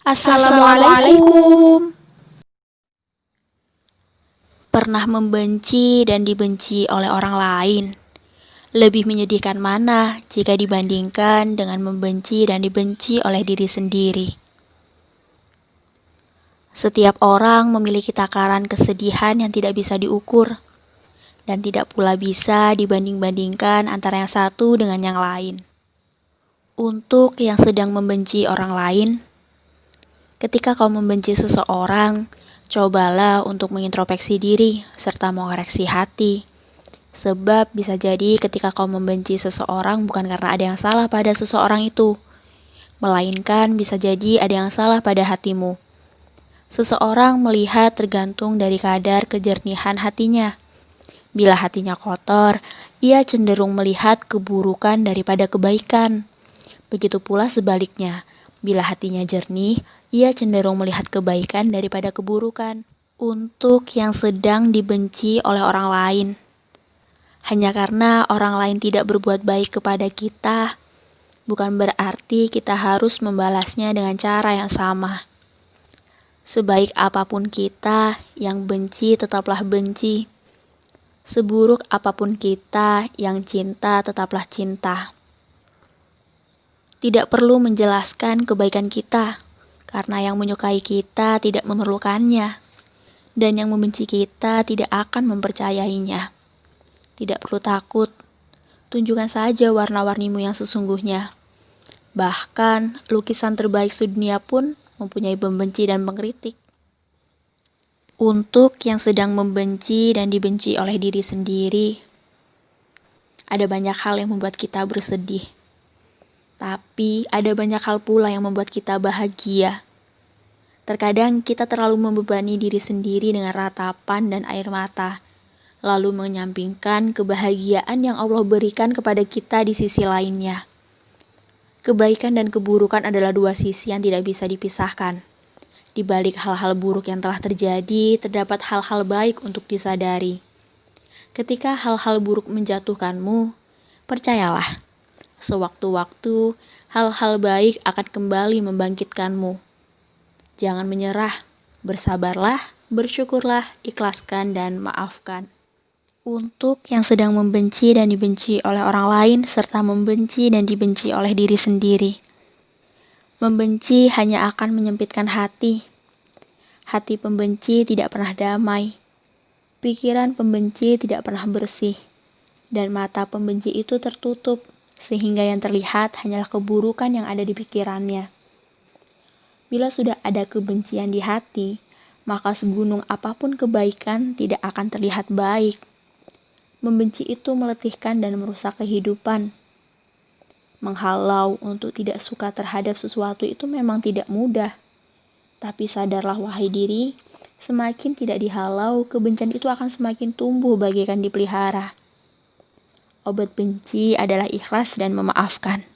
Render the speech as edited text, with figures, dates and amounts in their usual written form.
Assalamualaikum. Pernah membenci dan dibenci oleh orang lain? Lebih menyedihkan mana jika dibandingkan dengan membenci dan dibenci oleh diri sendiri? Setiap orang memiliki takaran kesedihan yang tidak bisa diukur, dan tidak pula bisa dibanding-bandingkan antara yang satu dengan yang lain. Untuk yang sedang membenci orang lain, ketika kau membenci seseorang, cobalah untuk mengintrospeksi diri serta mengoreksi hati. Sebab bisa jadi ketika kau membenci seseorang bukan karena ada yang salah pada seseorang itu, melainkan bisa jadi ada yang salah pada hatimu. Seseorang melihat tergantung dari kadar kejernihan hatinya. Bila hatinya kotor, ia cenderung melihat keburukan daripada kebaikan. Begitu pula sebaliknya, bila hatinya jernih, ia cenderung melihat kebaikan daripada keburukan. Untuk yang sedang dibenci oleh orang lain, hanya karena orang lain tidak berbuat baik kepada kita, bukan berarti kita harus membalasnya dengan cara yang sama. Sebaik apapun kita, yang benci tetaplah benci. Seburuk apapun kita, yang cinta tetaplah cinta. Tidak perlu menjelaskan kebaikan kita, karena yang menyukai kita tidak memerlukannya, dan yang membenci kita tidak akan mempercayainya. Tidak perlu takut, tunjukkan saja warna-warnimu yang sesungguhnya. Bahkan, lukisan terbaik sedunia pun mempunyai pembenci dan pengkritik. Untuk yang sedang membenci dan dibenci oleh diri sendiri, ada banyak hal yang membuat kita bersedih. Tapi ada banyak hal pula yang membuat kita bahagia. Terkadang kita terlalu membebani diri sendiri dengan ratapan dan air mata, lalu menyampingkan kebahagiaan yang Allah berikan kepada kita di sisi lainnya. Kebaikan dan keburukan adalah dua sisi yang tidak bisa dipisahkan. Di balik hal-hal buruk yang telah terjadi, terdapat hal-hal baik untuk disadari. Ketika hal-hal buruk menjatuhkanmu, percayalah, sewaktu-waktu hal-hal baik akan kembali membangkitkanmu. Jangan menyerah, bersabarlah, bersyukurlah, ikhlaskan dan maafkan. Untuk yang sedang membenci dan dibenci oleh orang lain, serta membenci dan dibenci oleh diri sendiri. Membenci hanya akan menyempitkan hati. Hati pembenci tidak pernah damai. Pikiran pembenci tidak pernah bersih. Dan mata pembenci itu tertutup, sehingga yang terlihat hanyalah keburukan yang ada di pikirannya. Bila sudah ada kebencian di hati, maka segunung apapun kebaikan tidak akan terlihat baik. Membenci itu meletihkan dan merusak kehidupan. Menghalau untuk tidak suka terhadap sesuatu itu memang tidak mudah. Tapi sadarlah wahai diri, semakin tidak dihalau, kebencian itu akan semakin tumbuh bagaikan dipelihara. Obat benci adalah ikhlas dan memaafkan.